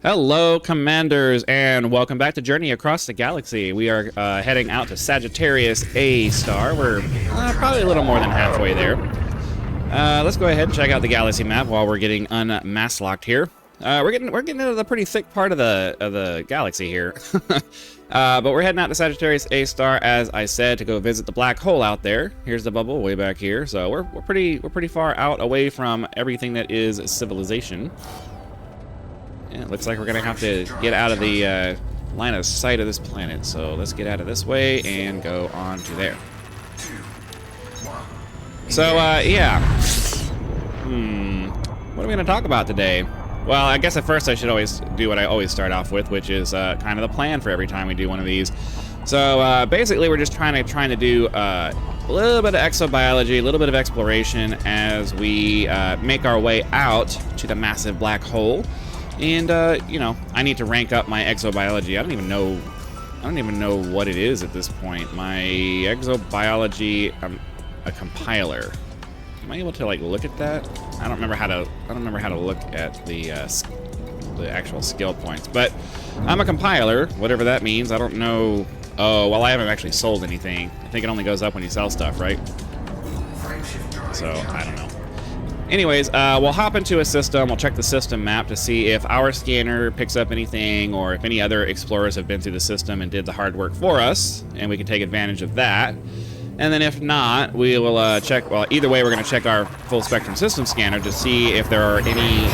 Hello, Commanders, and welcome back to Journey Across the Galaxy. We are heading out to Sagittarius A star. We're probably a little more than halfway there. Let's go ahead and check out the galaxy map while we're getting unmask locked here. We're getting into the pretty thick part of the galaxy here. But we're heading out to Sagittarius A star, as I said, to go visit the black hole out there. Here's the bubble way back here, so we're pretty far out away from everything that is civilization. Yeah, it looks like we're gonna have to get out of the line of sight of this planet. So let's get out of this way and go on to there. So yeah. What are we gonna talk about today? Well, I guess at first I should always do what I always start off with, which is kind of the plan for every time we do one of these. So basically, we're just trying to do a little bit of exobiology, a little bit of exploration as we make our way out to the massive black hole. And you know, I need to rank up my exobiology. I don't even know what it is at this point. My exobiology, I'm a compiler. Am I able to like look at that? I don't remember how to look at the actual skill points. But I'm a compiler, whatever that means. I don't know. Oh, well, I haven't actually sold anything. I think it only goes up when you sell stuff, right? So I don't know. Anyways, we'll hop into a system. We'll check the system map to see if our scanner picks up anything or if any other explorers have been through the system and did the hard work for us, and we can take advantage of that. And then if not, we will check, well, either way, we're going to check our full spectrum system scanner to see if there are any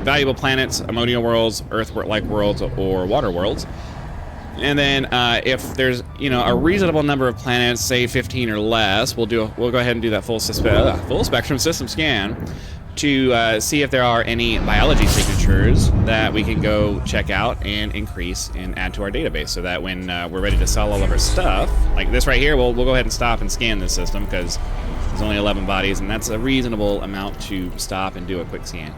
valuable planets, ammonia worlds, Earth-like worlds, or water worlds. And then if there's, you know, a reasonable number of planets, say 15 or less, we'll go ahead and do that full spectrum system scan to see if there are any biology signatures that we can go check out and increase and add to our database, so that when we're ready to sell all of our stuff, like this right here, we'll go ahead and stop and scan this system because there's only 11 bodies, and that's a reasonable amount to stop and do a quick scan.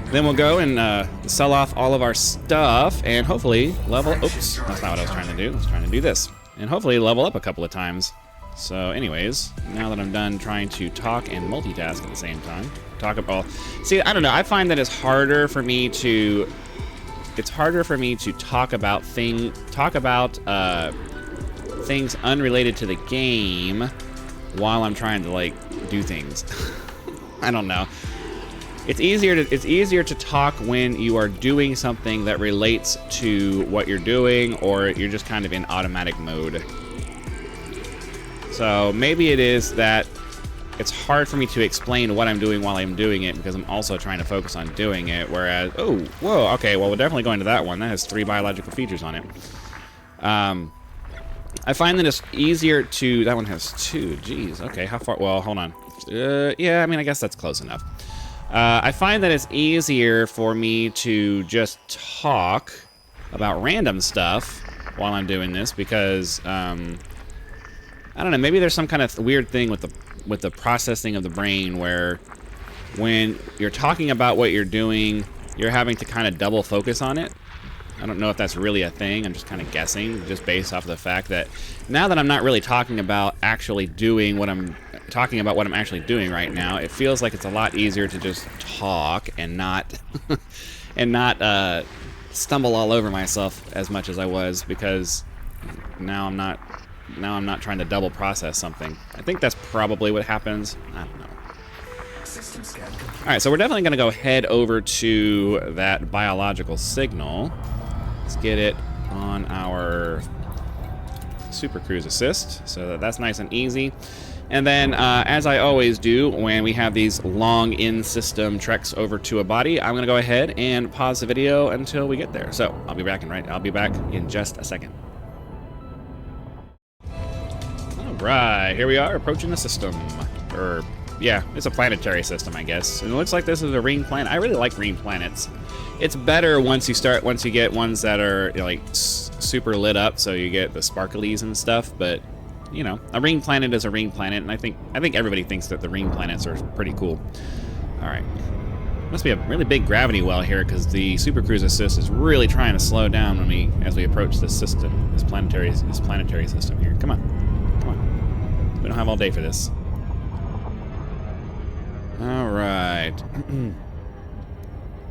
Then we'll go and sell off all of our stuff and hopefully level... Oops, that's not what I was trying to do. I was trying to do this. And hopefully level up a couple of times. So anyways, now that I'm done trying to talk and multitask at the same time. See, I don't know. I find that it's harder for me to... talk about things unrelated to the game while I'm trying to, like, do things. I don't know. It's easier to talk when you are doing something that relates to what you're doing, or you're just kind of in automatic mode. So maybe it is that it's hard for me to explain what I'm doing while I'm doing it because I'm also trying to focus on doing it, whereas, oh, whoa, okay, well, we're definitely going to that one. That has 3 biological features on it. I find that it's easier to... That one has 2. Jeez, okay, how far... Well, hold on. Yeah, I mean, I guess that's close enough. I find that it's easier for me to just talk about random stuff while I'm doing this because, I don't know, maybe there's some kind of weird thing with the processing of the brain where when you're talking about what you're doing, you're having to kind of double focus on it. I don't know if that's really a thing. I'm just kind of guessing, just based off of the fact that now that I'm not really talking about actually doing what I'm talking about what I'm actually doing right now, it feels like it's a lot easier to just talk and not stumble all over myself as much as I was, because now I'm not trying to double process something. I think that's probably what happens. I don't know. All right, so we're definitely going to go head over to that biological signal. Let's get it on our Super Cruise Assist, so that's nice and easy. And then, as I always do when we have these long in-system treks over to a body, I'm going to go ahead and pause the video until we get there. So I'll be back in just a second. All right, here we are approaching the system. Yeah, it's a planetary system, I guess. And it looks like this is a ring planet. I really like ring planets. It's better once you get ones that are, you know, like super lit up, so you get the sparklies and stuff. But you know, a ring planet is a ring planet, and I think everybody thinks that the ring planets are pretty cool. All right, must be a really big gravity well here because the Super Cruise Assist is really trying to slow down as we approach this system, this planetary system here. Come on. We don't have all day for this. All right.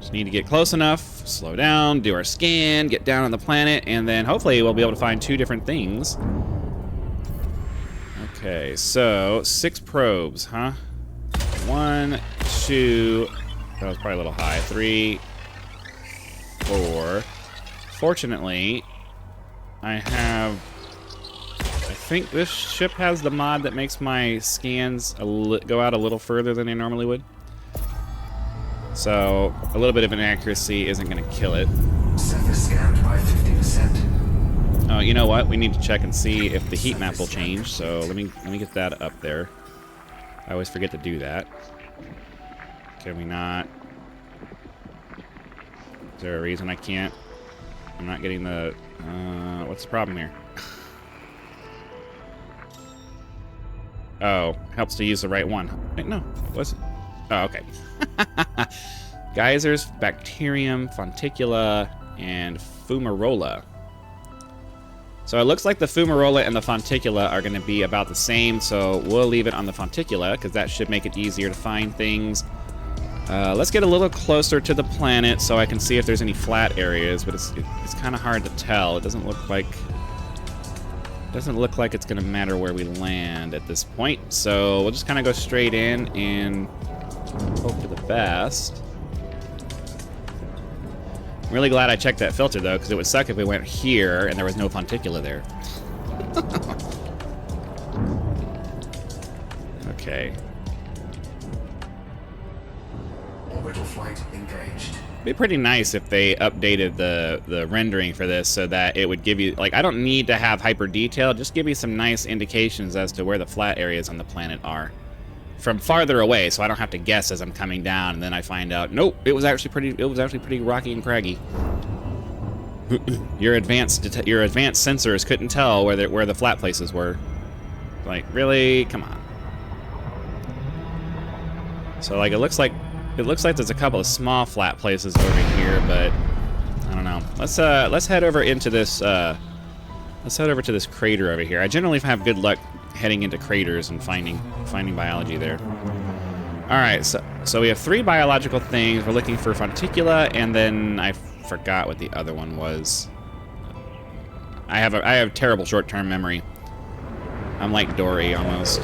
Just need to get close enough, slow down, do our scan, get down on the planet, and then hopefully we'll be able to find 2 different things. Okay, so 6 probes, huh? 1, 2, that was probably a little high. 3, 4. Fortunately, I think this ship has the mod that makes my scans go out a little further than they normally would. So a little bit of inaccuracy isn't going to kill it. Surface scanned by 50%. Oh, you know what? We need to check and see if the heat map will change. So let me get that up there. I always forget to do that. Can we not? Is there a reason I can't? I'm not getting the. What's the problem here? Oh, helps to use the right one. Wait, no, was it? Oh, okay. Geysers, bacterium, fonticula, and fumarola. So it looks like the fumarola and the fonticula are going to be about the same, so we'll leave it on the fonticula, because that should make it easier to find things. Let's get a little closer to the planet so I can see if there's any flat areas, but it's kind of hard to tell. It doesn't look like it's going to matter where we land at this point, so we'll just kind of go straight in and hope for the best. I'm really glad I checked that filter, though, because it would suck if we went here and there was no fonticula there. Okay. Orbital flight engaged. It'd be pretty nice if they updated the rendering for this so that it would give you, like, I don't need to have hyper detail, just give me some nice indications as to where the flat areas on the planet are from farther away, so I don't have to guess as I'm coming down and then I find out, nope, it was actually pretty rocky and craggy. Your advanced sensors couldn't tell where the flat places were. Like, really? Come on. So like it looks like there's a couple of small flat places over here, but I don't know. Let's head over into this let's head over to this crater over here. I generally have good luck heading into craters and finding biology there. All right, so we have 3 biological things. We're looking for fonticula, and then I forgot what the other one was. I have terrible short-term memory. I'm like Dory almost.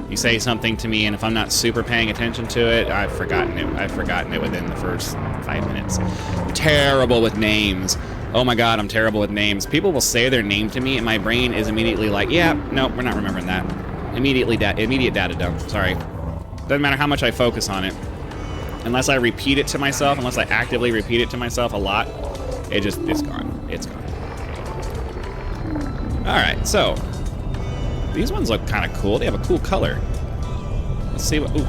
You say something to me, and if I'm not super paying attention to it, I've forgotten it. I've forgotten it within the first 5 minutes. I'm terrible with names. Oh my god, I'm terrible with names. People will say their name to me, and my brain is immediately like, yeah, no, we're not remembering that. Immediate data dump. Sorry. Doesn't matter how much I focus on it. Unless I repeat it to myself, unless I actively repeat it to myself a lot, it's gone. It's gone. Alright, so these ones look kind of cool. They have a cool color. Let's see what... Ooh.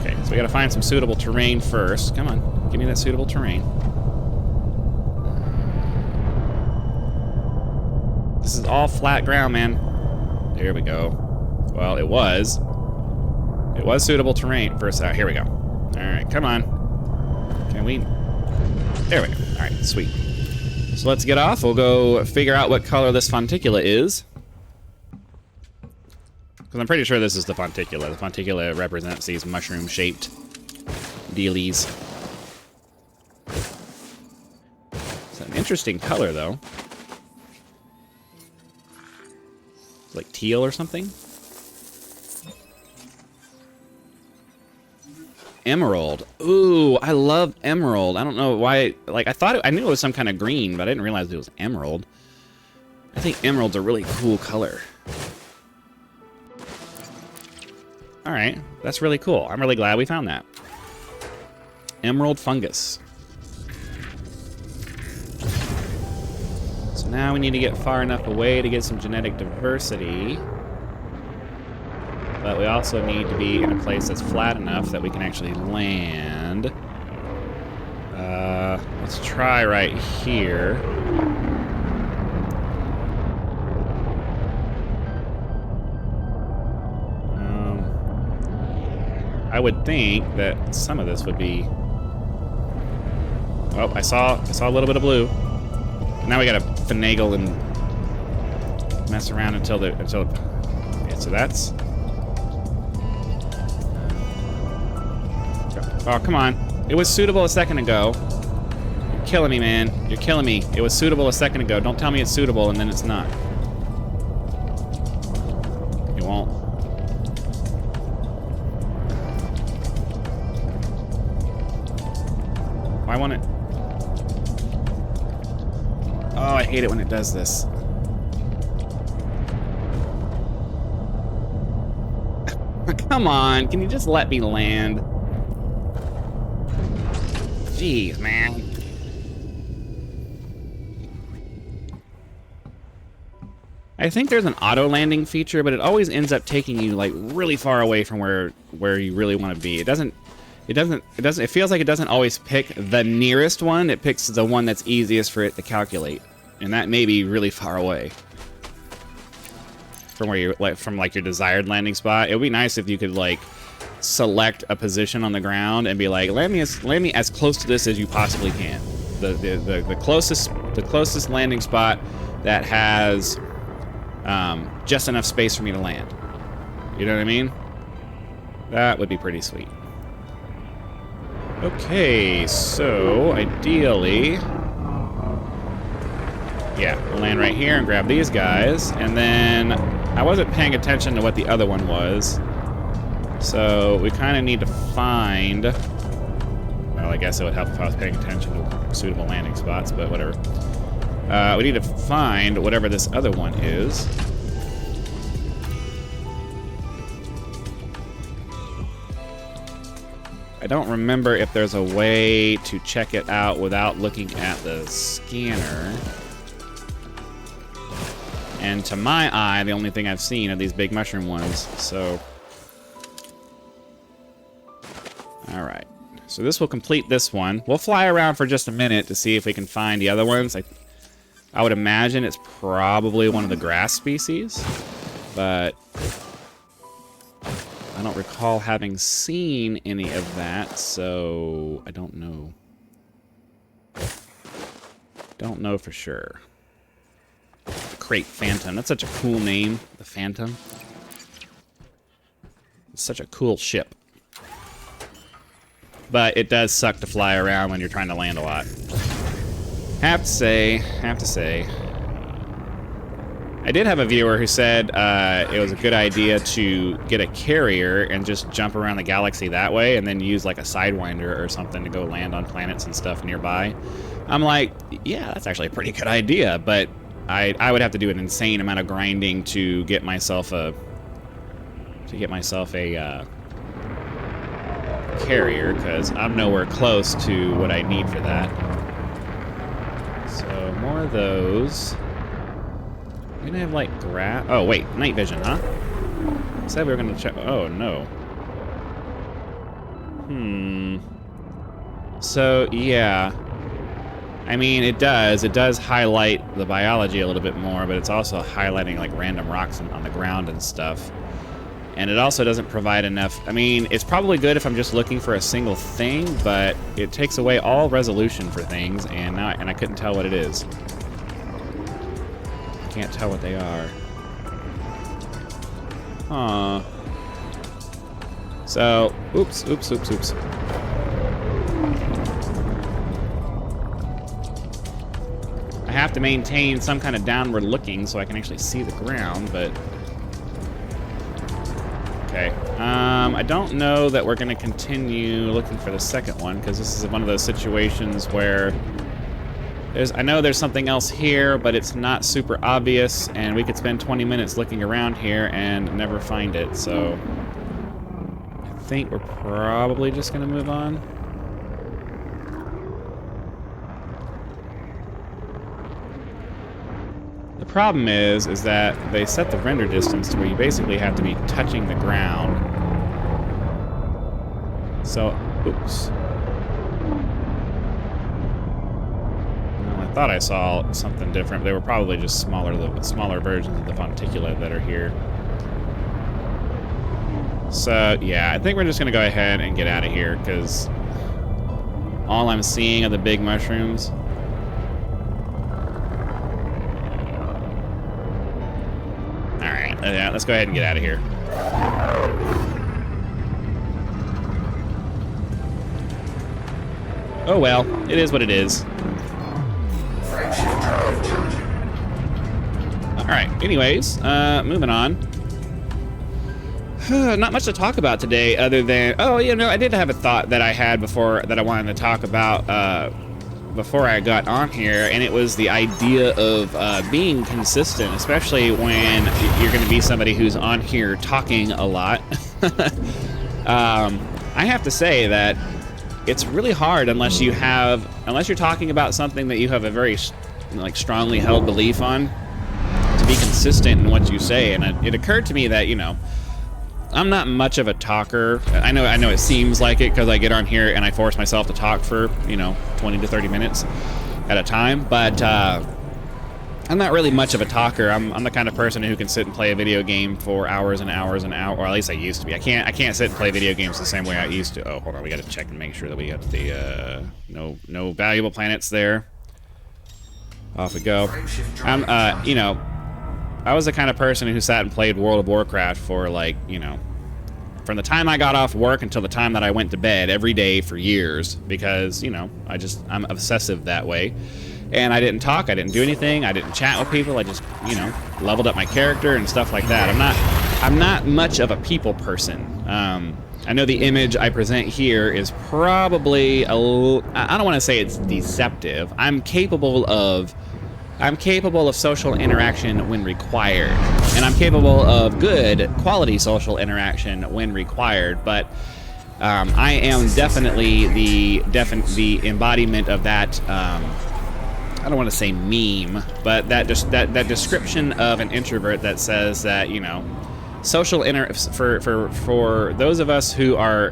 Okay, so we gotta find some suitable terrain first. Come on, give me that suitable terrain. This is all flat ground, man. There we go. Well, it was suitable terrain for a second. Here we go. Alright, come on. Can we... There we go. Alright, sweet. So let's get off. We'll go figure out what color this fonticula is. Because I'm pretty sure this is the fonticula. The fonticula represents these mushroom-shaped dealies. It's an interesting color, though. It's like teal or something? Emerald. Ooh, I love emerald. I don't know why. Like, I knew it was some kind of green, but I didn't realize it was emerald. I think emerald's a really cool color. All right, that's really cool. I'm really glad we found that. Emerald fungus. So now we need to get far enough away to get some genetic diversity. But we also need to be in a place that's flat enough that we can actually land. Let's try right here. I would think that some of this would be... Oh, I saw a little bit of blue. Now we gotta finagle and mess around until... Okay, so that's... Oh, come on. It was suitable a second ago. You're killing me, man. You're killing me. It was suitable a second ago. Don't tell me it's suitable and then it's not. You won't. Why won't it? Oh, I hate it when it does this. Come on, can you just let me land? Jeez, man. I think there's an auto landing feature, but it always ends up taking you like really far away from where you really want to be. It feels like it doesn't always pick the nearest one. It picks the one that's easiest for it to calculate. And that may be really far away from where you from your desired landing spot. It would be nice if you could like select a position on the ground and be like, land me as close to this as you possibly can. The closest landing spot that has just enough space for me to land. You know what I mean? That would be pretty sweet. Okay, so ideally, yeah, we'll land right here and grab these guys, and then I wasn't paying attention to what the other one was, so we kind of need to find, well, I guess it would help if I was paying attention to suitable landing spots, but whatever. We need to find whatever this other one is. I don't remember if there's a way to check it out without looking at the scanner. And to my eye, the only thing I've seen are these big mushroom ones, so... Alright. So this will complete this one. We'll fly around for just a minute to see if we can find the other ones. I would imagine it's probably one of the grass species, but I don't recall having seen any of that, so I don't know. Don't know for sure. The Crate Phantom. That's such a cool name, the Phantom. It's such a cool ship. But it does suck to fly around when you're trying to land a lot. Have to say. I did have a viewer who said it was a good idea to get a carrier and just jump around the galaxy that way and then use like a Sidewinder or something to go land on planets and stuff nearby. I'm like, yeah, that's actually a pretty good idea, but I would have to do an insane amount of grinding to get myself a carrier, because I'm nowhere close to what I need for that. So more of those. We're gonna have like grass. Oh wait, night vision, huh? Said we were gonna check. Oh no. So yeah. I mean, it does highlight the biology a little bit more, but it's also highlighting like random rocks on the ground and stuff. And it also doesn't provide enough. I mean, it's probably good if I'm just looking for a single thing, but it takes away all resolution for things, and I couldn't tell what it is. I can't tell what they are. Huh. So, oops. I have to maintain some kind of downward looking so I can actually see the ground, but... Okay. I don't know that we're going to continue looking for the second one, because this is one of those situations where I know there's something else here, but it's not super obvious, and we could spend 20 minutes looking around here and never find it, so I think we're probably just going to move on. The problem is that they set the render distance to where you basically have to be touching the ground. So, oops. Well, I thought I saw something different. They were probably just smaller versions of the Fonticula that are here. So, yeah, I think we're just going to go ahead and get out of here, because all I'm seeing are the big mushrooms. Yeah, let's go ahead and get out of here. Oh well, it is what it is. Frameshift drive charging. Alright, anyways, moving on. Not much to talk about today other than... Oh, you know, I did have a thought that I had before that I wanted to talk about before I got on here, and it was the idea of being consistent, especially when you're going to be somebody who's on here talking a lot. I have to say that it's really hard unless you're talking about something that you have a very strongly held belief on, to be consistent in what you say. And it occurred to me that, you know, I'm not much of a talker. I know it seems like it because I get on here and I force myself to talk for, you know, 20 to 30 minutes at a time, but I'm not really much of a talker. I'm the kind of person who can sit and play a video game for hours and hours and hours, or at least I used to be. I can't sit and play video games the same way I used to. Oh, hold on, we got to check and make sure that we got the no valuable planets there. Off we go. You know, I was the kind of person who sat and played World of Warcraft for, like, you know, from the time I got off work until the time that I went to bed every day for years, because, you know, I'm obsessive that way. And I didn't talk, I didn't do anything, I didn't chat with people, I just, you know, leveled up my character and stuff like that. I'm not much of a people person. I know the image I present here is probably I don't want to say it's deceptive. I'm capable of social interaction when required, and I'm capable of good quality social interaction when required, but I am definitely the embodiment of that, I don't want to say meme, but that description of an introvert that says that, you know, for those of us who are,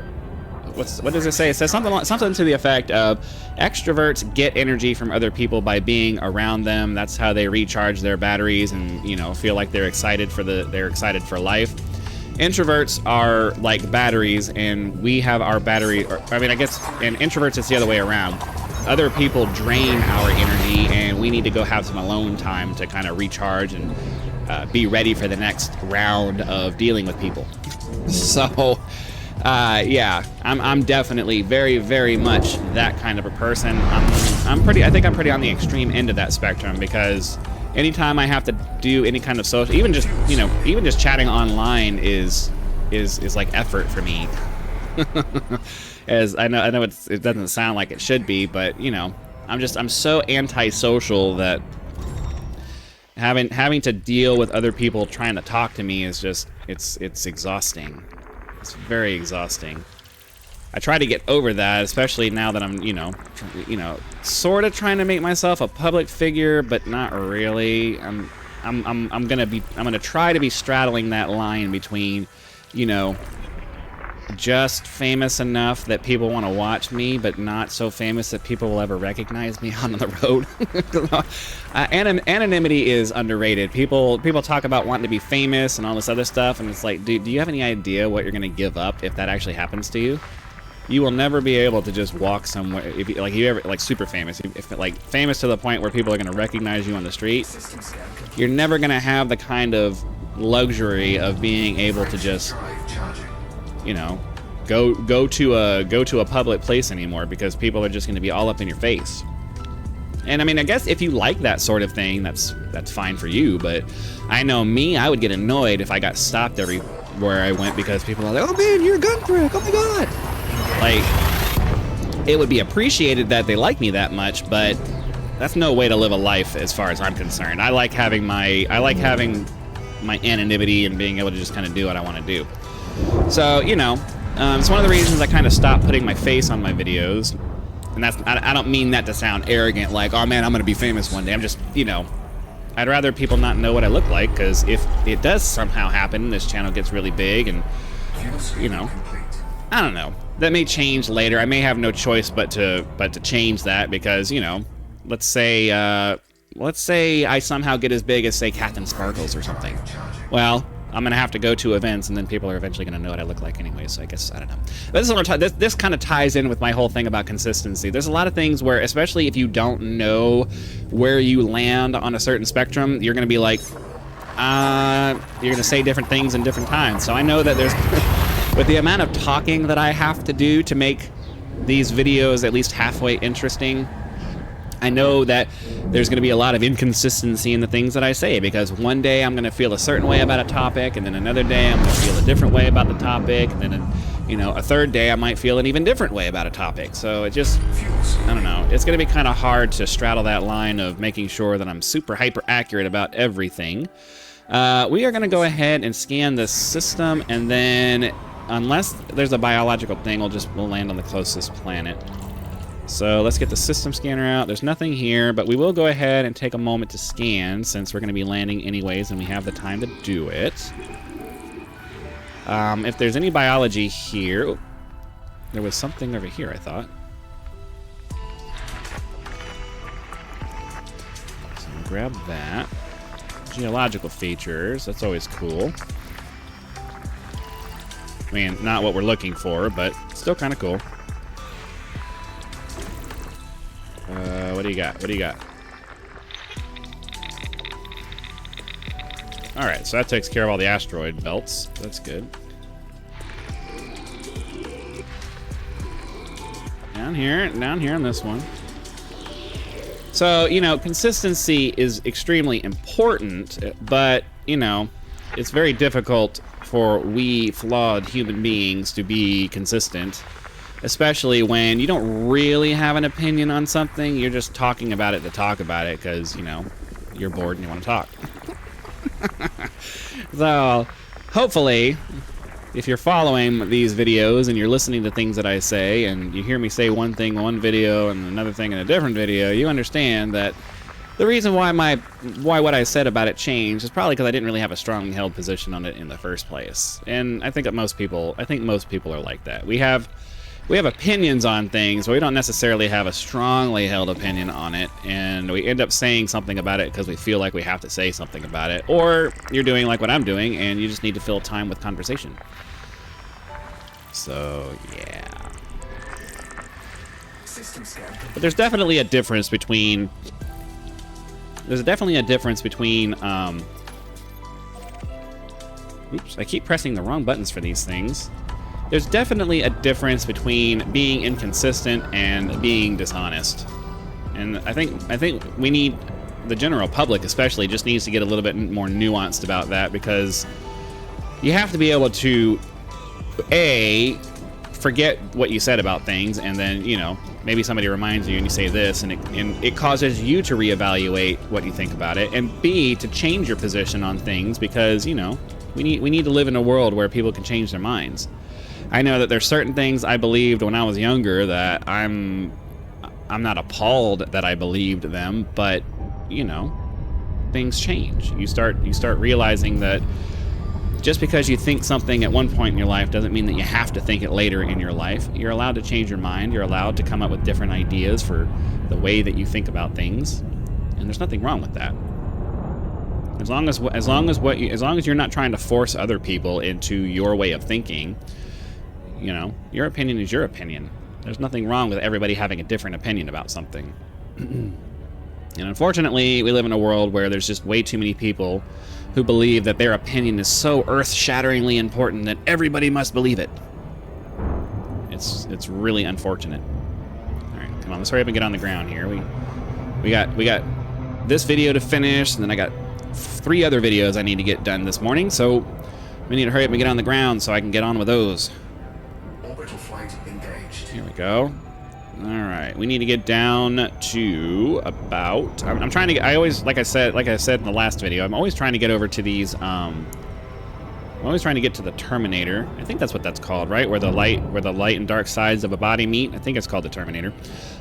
what does it say? It says something to the effect of extroverts get energy from other people by being around them. That's how they recharge their batteries and, you know, feel like they're excited for life. Introverts are like batteries, and we have our battery. I guess, and introverts, it's the other way around. Other people drain our energy, and we need to go have some alone time to kind of recharge and be ready for the next round of dealing with people. So, yeah, I'm definitely very, very much that kind of a person. I think I'm pretty on the extreme end of that spectrum, because anytime I have to do any kind of social, even just chatting online is like effort for me. As I know it doesn't sound like it should be, but, you know, I'm so antisocial that having to deal with other people trying to talk to me is just, it's exhausting. It's very exhausting. I try to get over that, especially now that I'm, you know, sort of trying to make myself a public figure, but not really. I'm gonna try to be straddling that line between, you know, just famous enough that people want to watch me, but not so famous that people will ever recognize me on the road. Anonymity is underrated. People talk about wanting to be famous and all this other stuff, and it's like, do you have any idea what you're going to give up if that actually happens to you? You will never be able to just walk somewhere, if you ever, like, super famous, if like famous to the point where people are going to recognize you on the street. You're never going to have the kind of luxury of being able to just, you know, go to a public place anymore, because people are just going to be all up in your face. And I mean, I guess if you like that sort of thing, that's fine for you, but I know me, I would get annoyed if I got stopped everywhere I went, because people are like, "Oh man, you're Gunthrek, oh my god." Like, it would be appreciated that they like me that much, but that's no way to live a life as far as I'm concerned. I like having my anonymity and being able to just kind of do what I want to do. So, you know, it's one of the reasons I kind of stopped putting my face on my videos. And I don't mean that to sound arrogant, like, oh man, I'm going to be famous one day. I'm just, you know, I'd rather people not know what I look like, because if it does somehow happen, this channel gets really big and, you know, I don't know. That may change later. I may have no choice but to change that, because, you know, let's say I somehow get as big as, say, Captain Sparkles or something. Well, I'm gonna have to go to events, and then people are eventually gonna know what I look like anyway. So I guess, I don't know. But this kind of ties in with my whole thing about consistency. There's a lot of things where, especially if you don't know where you land on a certain spectrum, you're gonna be like, you're gonna say different things in different times. So I know that there's, with the amount of talking that I have to do to make these videos at least halfway interesting. I know that there's going to be a lot of inconsistency in the things that I say, because one day I'm going to feel a certain way about a topic, and then another day I'm going to feel a different way about the topic, and then, you know, a third day I might feel an even different way about a topic. So it just, I don't know. It's going to be kind of hard to straddle that line of making sure that I'm super hyper accurate about everything. We are going to go ahead and scan the system, and then unless there's a biological thing, we'll land on the closest planet. So let's get the system scanner out. There's nothing here, but we will go ahead and take a moment to scan since we're going to be landing anyways and we have the time to do it. If there's any biology here... Oh, there was something over here, I thought. So we'll grab that. Geological features. That's always cool. I mean, not what we're looking for, but still kind of cool. What do you got? What do you got? Alright, so that takes care of all the asteroid belts. That's good. Down here on this one. So, you know, consistency is extremely important, but, you know, it's very difficult for we flawed human beings to be consistent. Especially when you don't really have an opinion on something, you're just talking about it to talk about it because, you know, you're bored and you want to talk. So, hopefully, if you're following these videos and you're listening to things that I say and you hear me say one thing in one video and another thing in a different video, you understand that the reason why what I said about it changed is probably because I didn't really have a strongly held position on it in the first place. And I think that most people are like that. We have opinions on things, but we don't necessarily have a strongly held opinion on it, and we end up saying something about it because we feel like we have to say something about it, or you're doing like what I'm doing, and you just need to fill time with conversation. So, yeah. But there's definitely a difference between... oops, I keep pressing the wrong buttons for these things. There's definitely a difference between being inconsistent and being dishonest. And I think we need, the general public especially, just needs to get a little bit more nuanced about that, because you have to be able to, A, forget what you said about things, and then, you know, maybe somebody reminds you and you say this, and it causes you to reevaluate what you think about it, and B, to change your position on things, because, you know, we need to live in a world where people can change their minds. I know that there's certain things I believed when I was younger that I'm not appalled that I believed them, but, you know, things change. You start realizing that just because you think something at one point in your life doesn't mean that you have to think it later in your life. You're allowed to change your mind. You're allowed to come up with different ideas for the way that you think about things, and there's nothing wrong with that. As long as you're not trying to force other people into your way of thinking, you know, your opinion is your opinion. There's nothing wrong with everybody having a different opinion about something. And unfortunately, we live in a world where there's just way too many people who believe that their opinion is so earth-shatteringly important that everybody must believe it. It's really unfortunate. All right, come on, let's hurry up and get on the ground here. We got this video to finish, and then I got 3 other videos I need to get done this morning, so we need to hurry up and get on the ground so I can get on with those. Orbital flight engaged. Here we go. All right, we need to get down to about. I'm trying to get. I always, like I said in the last video, I'm always trying to get over to these. I'm always trying to get to the Terminator. I think that's what that's called, right? Where the light and dark sides of a body meet. I think it's called the Terminator.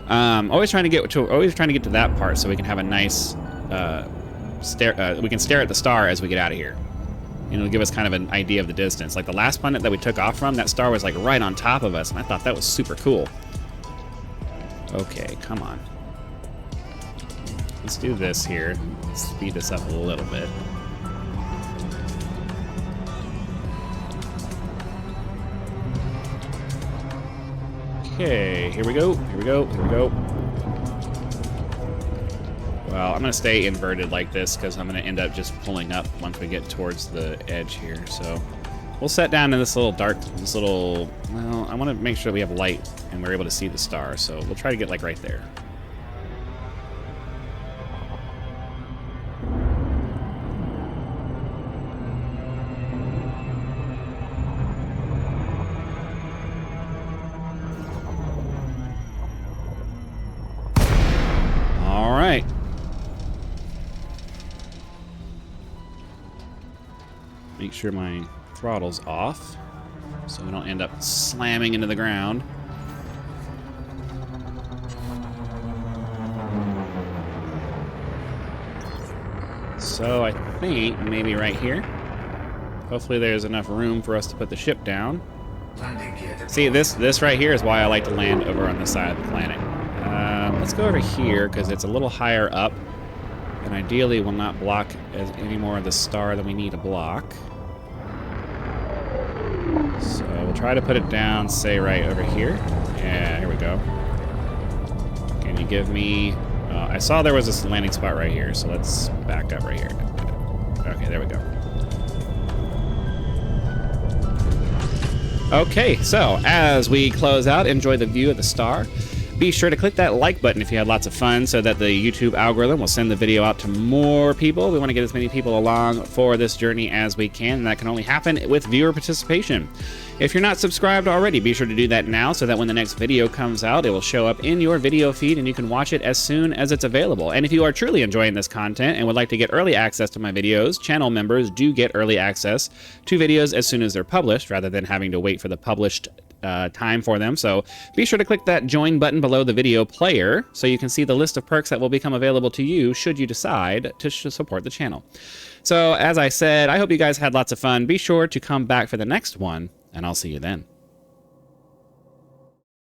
Always trying to get to that part so we can have a nice we can stare at the star as we get out of here. You know, give us kind of an idea of the distance. Like the last planet that we took off from, that star was like right on top of us, and I thought that was super cool. Okay, come on. Let's do this here. Speed this up a little bit. Okay, here we go. Well, I'm going to stay inverted like this because I'm going to end up just pulling up once we get towards the edge here. So We'll set down in this little dark, well, I want to make sure we have light and we're able to see the star, so we'll try to get like right there. All right. Make sure my throttle's off so we don't end up slamming into the ground. So I think maybe right here. Hopefully there's enough room for us to put the ship down. See, this right here is why I like to land over on this side of the planet. Let's go over here because it's a little higher up and ideally will not block any more of the star than we need to block. So we'll try to put it down, say right over here. Yeah, here we go. Can you give me... I saw there was this landing spot right here, so let's back up right here. Okay, there we go. Okay, so as we close out, enjoy the view of the star. Be sure to click that like button if you had lots of fun so that the YouTube algorithm will send the video out to more people. We want to get as many people along for this journey as we can, and that can only happen with viewer participation. If you're not subscribed already, be sure to do that now so that when the next video comes out, it will show up in your video feed and you can watch it as soon as it's available. And if you are truly enjoying this content and would like to get early access to my videos, channel members do get early access to videos as soon as they're published rather than having to wait for the published time for them. So be sure to click that join button below the video player so you can see the list of perks that will become available to you should you decide to support the channel. So as I said, I hope you guys had lots of fun. Be sure to come back for the next one, and I'll see you then.